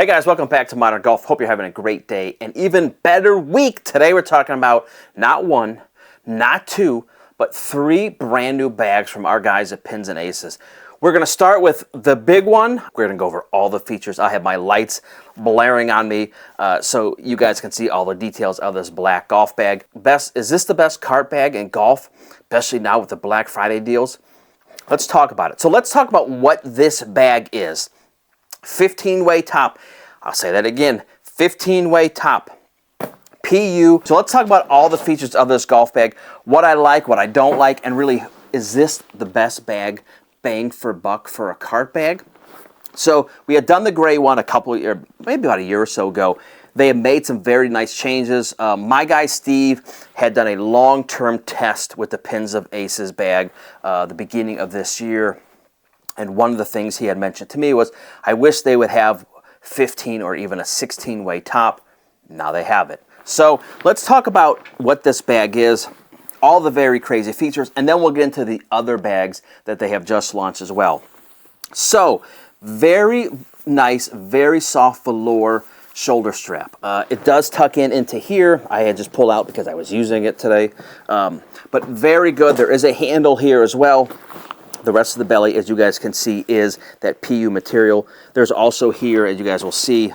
Hey guys, welcome back to Modern Golf. Hope you're having a great day and even better week. Today we're talking about not one, not two, but three brand new bags from our guys at Pins and Aces. We're going to start with the big one. We're going to go over all the features. I have my lights blaring on me so you guys can see all the details of this black golf bag. Is this the best cart bag in golf, especially now with the Black Friday deals? Let's talk about it. So let's talk about what this bag is. 15-way top. I'll say that again. 15-way top. PU. So let's talk about all the features of this golf bag. What I like, what I don't like, and really, is this the best bag, bang for buck, for a cart bag? So we had done the gray one maybe about a year or so ago. They have made some very nice changes. My guy Steve had done a long-term test with the Pins of Aces bag the beginning of this year. And one of the things he had mentioned to me was, I wish they would have 15 or even a 16-way top. Now they have it. So let's talk about what this bag is, all the very crazy features, and then we'll get into the other bags that they have just launched as well. So, very nice, very soft velour shoulder strap. It does tuck into here. I had just pulled out because I was using it today. But very good. There is a handle here as well. The rest of the belly, as you guys can see, is that PU material. There's also here, as you guys will see,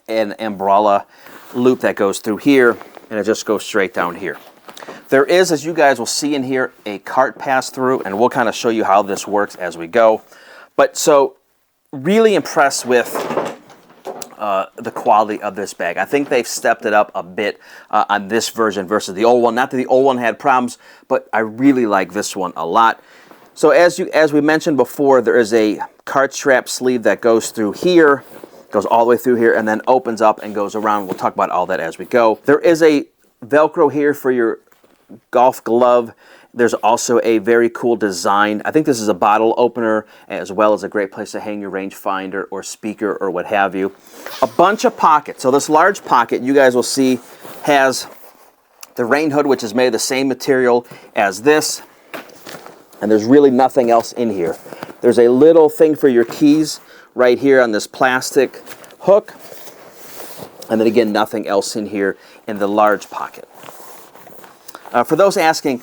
an umbrella loop that goes through here, and it just goes straight down here. There is, as you guys will see in here, a cart pass-through, and we'll kind of show you how this works as we go. But so, really impressed with the quality of this bag. I think they've stepped it up a bit on this version versus the old one. Not that the old one had problems, but I really like this one a lot. So as we mentioned before, there is a cart strap sleeve that goes through here, goes all the way through here, and then opens up and goes around. We'll talk about all that as we go. There is a Velcro here for your golf glove. There's also a very cool design. I think this is a bottle opener, as well as a great place to hang your rangefinder or speaker or what have you. A bunch of pockets. So this large pocket, you guys will see, has the rain hood, which is made of the same material as this. And there's really nothing else in here. There's a little thing for your keys right here on this plastic hook. And then again, nothing else in here in the large pocket. For those asking,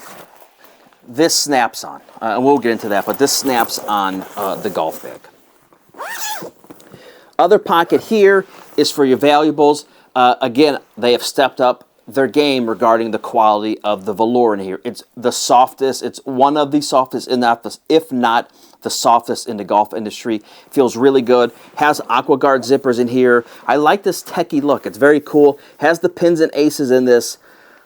this snaps on. And we'll get into that, but this snaps on the golf bag. Other pocket here is for your valuables. Again, they have stepped up their game regarding the quality of the velour in here. It's the softest. It's one of the softest, if not the softest in the golf industry. Feels really good. Has AquaGuard zippers in here. I like this techie look. It's very cool. Has the Pins and Aces in this.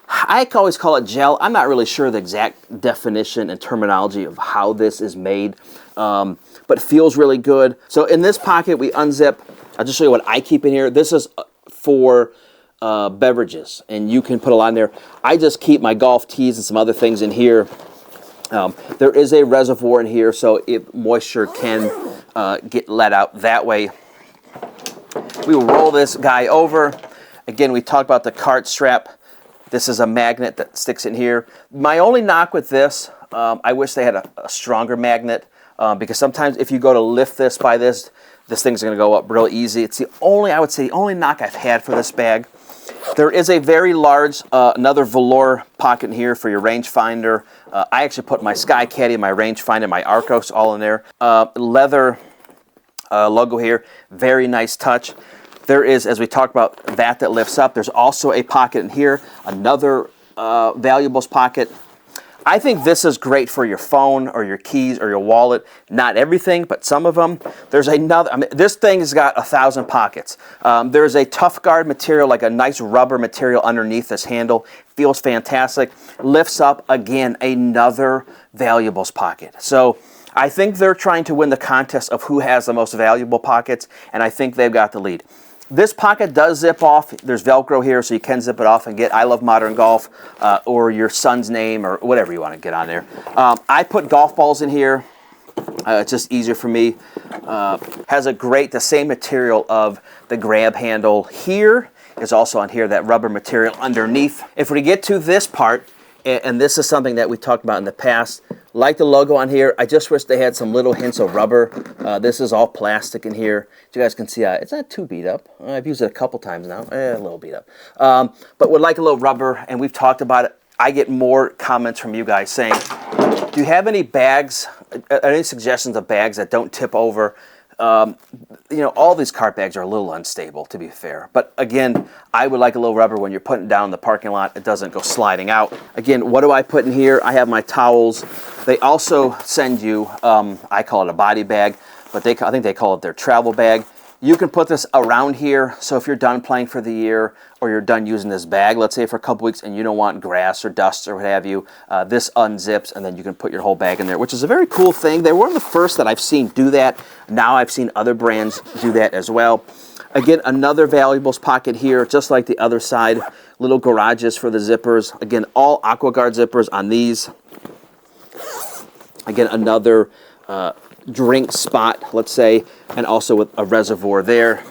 I always call it gel. I'm not really sure the exact definition and terminology of how this is made, but feels really good. So in this pocket, we unzip. I'll just show you what I keep in here. This is for beverages, and you can put a lot in there. I just keep my golf tees and some other things in here. There is a reservoir in here, so moisture can get let out that way. We will roll this guy over. Again, we talked about the cart strap. This is a magnet that sticks in here. My only knock with this, I wish they had a stronger magnet, because sometimes if you go to lift this by this thing's going to go up real easy. It's I would say, the only knock I've had for this bag. There is a very large, another velour pocket in here for your rangefinder. I actually put my Sky Caddy, my rangefinder, my Arcos all in there. Leather logo here, very nice touch. There is, as we talked about, that lifts up. There's also a pocket in here, another valuables pocket. I think this is great for your phone or your keys or your wallet. Not everything, but some of them. There's another, this thing has got 1,000 pockets. There's a tough guard material, like a nice rubber material underneath this handle. Feels fantastic. Lifts up, again, another valuables pocket. So I think they're trying to win the contest of who has the most valuable pockets, and I think they've got the lead. This pocket does zip off. There's Velcro here, so you can zip it off and get I Love Modern Golf or your son's name or whatever you want to get on there. I put golf balls in here. It's just easier for me. Has the same material of the grab handle here. Is also on here, that rubber material underneath. If we get to this part, And this is something that we talked about in the past. Like the logo on here, I just wish they had some little hints of rubber. This is all plastic in here. As you guys can see, it's not too beat up. I've used it a couple times now, a little beat up. But would like a little rubber, and we've talked about it. I get more comments from you guys saying, do you have any bags, any suggestions of bags that don't tip over? You know, all these cart bags are a little unstable, to be fair. But again, I would like a little rubber when you're putting it down in the parking lot. It doesn't go sliding out. Again, what do I put in here? I have my towels. They also send you, I call it a body bag, but I think they call it their travel bag. You can put this around here, so if you're done playing for the year or you're done using this bag, let's say for a couple weeks, and you don't want grass or dust or what have you, this unzips and then you can put your whole bag in there, which is a very cool thing. They were the first that I've seen do that. Now I've seen other brands do that as well. Again, another valuables pocket here, just like the other side. Little garages for the zippers. Again, all AquaGuard zippers on these. Again, another drink spot, let's say, and also with a reservoir there.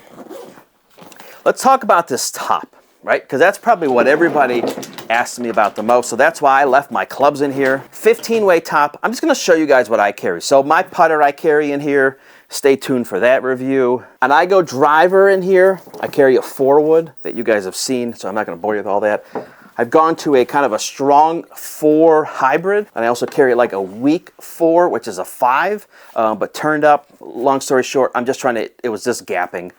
Let's talk about this top, right? Because that's probably what everybody asks me about the most. So that's why I left my clubs in here. 15-way top. I'm just going to show you guys what I carry. So my putter I carry in here. Stay tuned for that review. And I go driver in here. I carry a 4-wood that you guys have seen, so I'm not going to bore you with all that. I've gone to a kind of a strong 4 hybrid, and I also carry like a weak 4, which is a 5, but turned up. Long story short, I'm just trying to, it was this gapping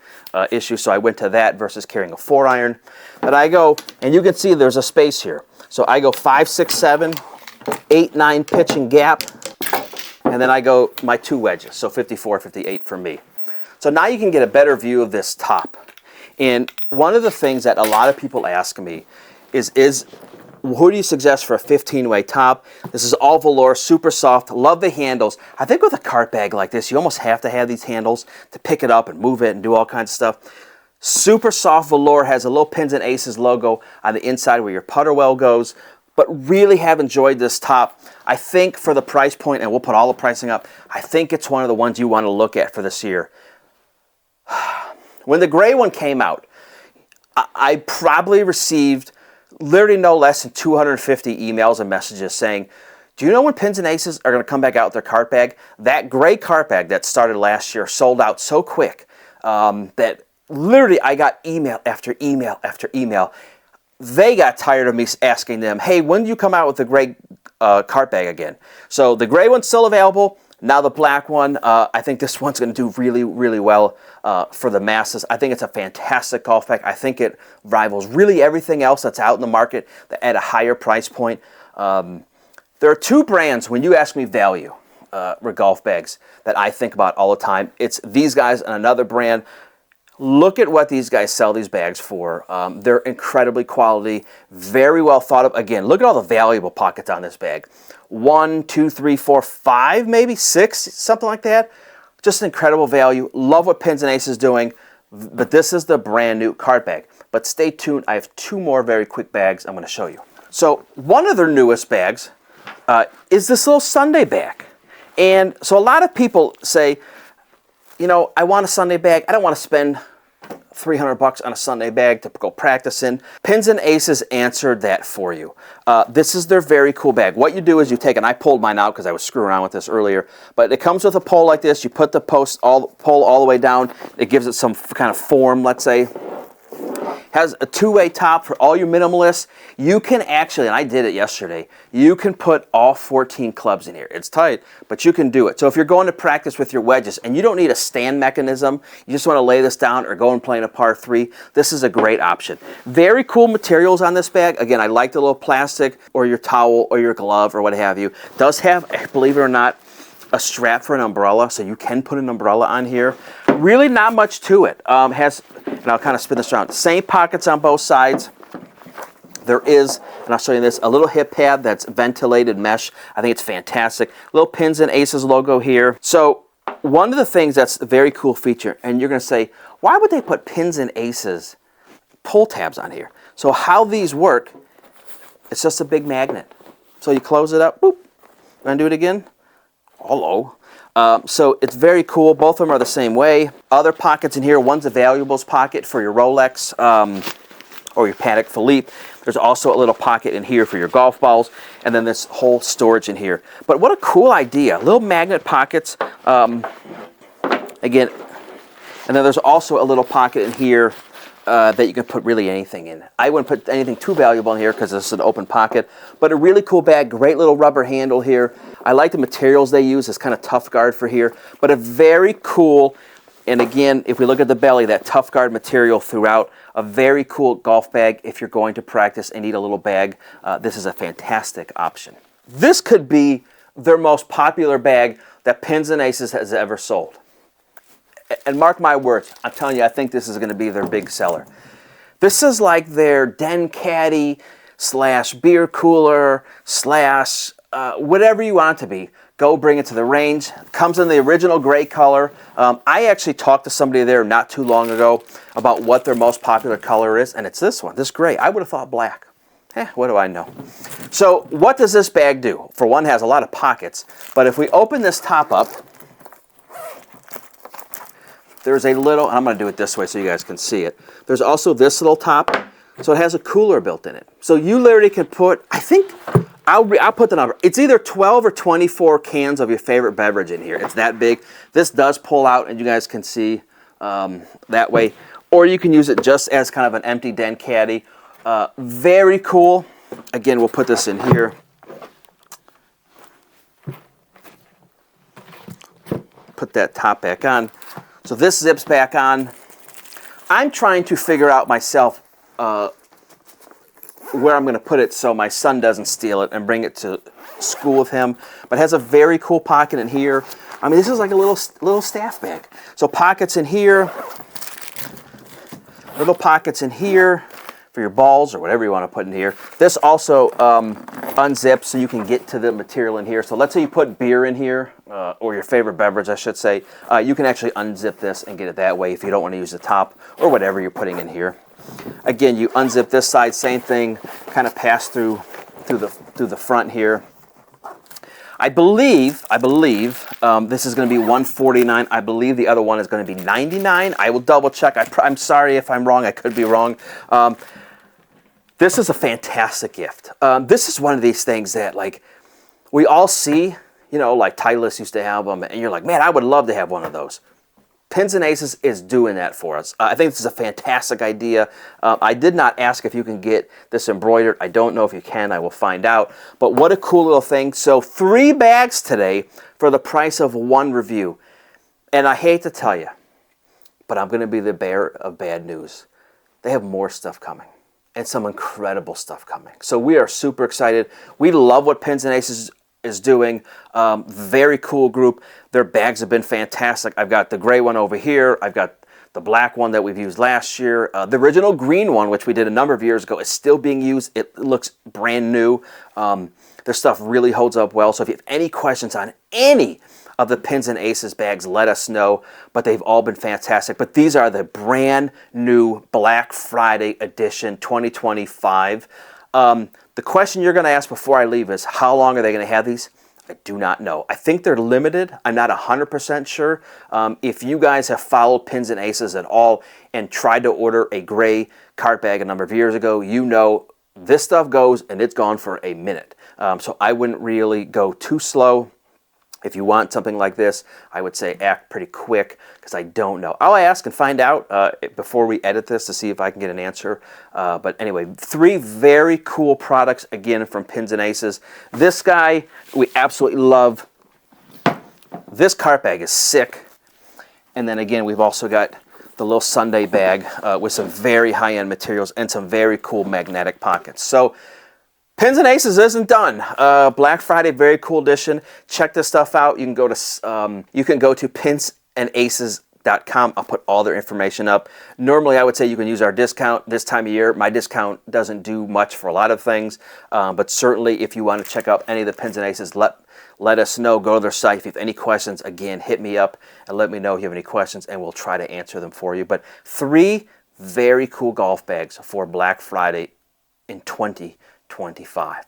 issue, so I went to that versus carrying a 4 iron. But I go, and you can see there's a space here. So I go 5, 6, 7, 8, 9 pitch and gap, and then I go my 2 wedges, so 54, 58 for me. So now you can get a better view of this top. And one of the things that a lot of people ask me is who do you suggest for a 15-way top? This is all velour, super soft. Love the handles. I think with a cart bag like this, you almost have to have these handles to pick it up and move it and do all kinds of stuff. Super soft velour, has a little Pins and Aces logo on the inside where your putter well goes. But really have enjoyed this top. I think for the price point, and we'll put all the pricing up, I think it's one of the ones you want to look at for this year. When the gray one came out, I probably received literally no less than 250 emails and messages saying, do you know when Pins and Aces are going to come back out with their cart bag? That gray cart bag that started last year sold out so quick that literally I got email after email after email. They got tired of me asking them, hey, when do you come out with the gray cart bag again? So the gray one's still available. Now the black one, I think this one's going to do really, really well for the masses. I think it's a fantastic golf bag. I think it rivals really everything else that's out in the market at a higher price point. There are 2 brands, when you ask me value with golf bags, that I think about all the time. It's these guys and another brand. Look at what these guys sell these bags for. They're incredibly quality, very well thought of. Again, look at all the valuable pockets on this bag. 1, 2, 3, 4, 5, maybe 6, something like that. Just incredible value. Love what Pins and Aces is doing. But this is the brand new cart bag. But stay tuned. I have 2 more very quick bags I'm going to show you. So one of their newest bags is this little Sunday bag. And so a lot of people say, you know, I want a Sunday bag. I don't want to spend $300 on a Sunday bag to go practice in. Pins and Aces answered that for you. This is their very cool bag. What you do is you take, and I pulled mine out because I was screwing around with this earlier, but it comes with a pole like this. You put the pole all the way down. It gives it some kind of form, let's say. Has a 2-way top for all your minimalists. You can actually, and I did it yesterday, you can put all 14 clubs in here. It's tight, but you can do it. So if you're going to practice with your wedges and you don't need a stand mechanism, you just want to lay this down or go and play in a par 3, this is a great option. Very cool materials on this bag. Again, I like the little plastic or your towel or your glove or what have you. Does have, believe it or not, a strap for an umbrella, so you can put an umbrella on here. Really not much to it. Has, and I'll kind of spin this around, same pockets on both sides. There is, and I'll show you this, a little hip pad that's ventilated mesh. I think it's fantastic. Little Pins and Aces logo here. So one of the things that's a very cool feature, and you're going to say, why would they put Pins and Aces pull tabs on here? So how these work, it's just a big magnet. So you close it up, boop, and do it again. Hello. So it's very cool. Both of them are the same way. Other pockets in here. One's a valuables pocket for your Rolex. or your Patek Philippe. There's also a little pocket in here for your golf balls, and then this whole storage in here. But what a cool idea. Little magnet pockets, again, and then there's also a little pocket in here that you can put really anything in. I wouldn't put anything too valuable in here because this is an open pocket, but a really cool bag, great little rubber handle here. I like the materials they use. It's kind of tough guard for here, but a very cool, and again, if we look at the belly, that tough guard material throughout, a very cool golf bag if you're going to practice and need a little bag. This is a fantastic option. This could be their most popular bag that Pins and Aces has ever sold. And mark my words, I'm telling you, I think this is going to be their big seller. This is like their den caddy slash beer cooler slash whatever you want it to be. Go bring it to the range. Comes in the original gray color. I actually talked to somebody there not too long ago about what their most popular color is, and it's this one, this gray. I would have thought black. What do I know? So what does this bag do? For one, it has a lot of pockets, but if we open this top up, there's a little, and I'm going to do it this way so you guys can see it. There's also this little top, so it has a cooler built in it. So you literally can put, I think, I'll put the number. It's either 12 or 24 cans of your favorite beverage in here. It's that big. This does pull out, and you guys can see that way. Or you can use it just as kind of an empty den caddy. Very cool. Again, we'll put this in here. Put that top back on. So this zips back on. I'm trying to figure out myself where I'm going to put it so my son doesn't steal it and bring it to school with him. But it has a very cool pocket in here. I mean, this is like a little staff bag. So pockets in here, little pockets in here for your balls or whatever you want to put in here. This also unzips so you can get to the material in here. So let's say you put beer in here, or your favorite beverage, I should say. You can actually unzip this and get it that way if you don't want to use the top or whatever you're putting in here. Again, you unzip this side, same thing, kind of pass through the front here. I believe this is going to be $149. I believe the other one is going to be $99. I will double check. I'm sorry if I'm wrong. I could be wrong. This is a fantastic gift. This is one of these things that, like, we all see, you know, like Titleist used to have them, and you're like, man, I would love to have one of those. Pins and Aces is doing that for us. I think this is a fantastic idea. I did not ask if you can get this embroidered. I don't know if you can. I will find out. But what a cool little thing. So 3 bags today for the price of 1 review. And I hate to tell you, but I'm going to be the bearer of bad news. They have more stuff coming. And some incredible stuff coming. So we are super excited. We love what Pins and Aces is doing. Very cool group. Their bags have been fantastic. I've got the gray one over here. I've got the black one that we've used last year. The original green one, which we did a number of years ago, is still being used. It looks brand new. Their stuff really holds up well. So if you have any questions on any of the Pins and Aces bags, let us know. But they've all been fantastic. But these are the brand new Black Friday edition 2025. The question you're going to ask before I leave is, how long are they going to have these? I do not know. I think they're limited. I'm not 100% sure. If you guys have followed Pins and Aces at all and tried to order a gray cart bag a number of years ago, you know this stuff goes and it's gone for a minute. So I wouldn't really go too slow. If you want something like this, I would say act pretty quick because I don't know. I'll ask and find out before we edit this to see if I can get an answer. But anyway, 3 very cool products, again, from Pins and Aces. This guy, we absolutely love. This cart bag is sick. And then again, we've also got the little Sunday bag with some very high-end materials and some very cool magnetic pockets. So Pins and Aces isn't done. Black Friday, very cool edition. Check this stuff out. You can go to pinsandaces.com. I'll put all their information up. Normally, I would say you can use our discount this time of year. My discount doesn't do much for a lot of things, but certainly if you want to check out any of the Pins and Aces, let us know. Go to their site. If you have any questions, again, hit me up and let me know if you have any questions, and we'll try to answer them for you. But 3 very cool golf bags for Black Friday in 2025.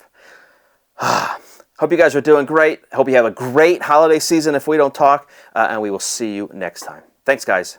Hope you guys are doing great. Hope you have a great holiday season if we don't talk, and we will see you next time. Thanks, guys.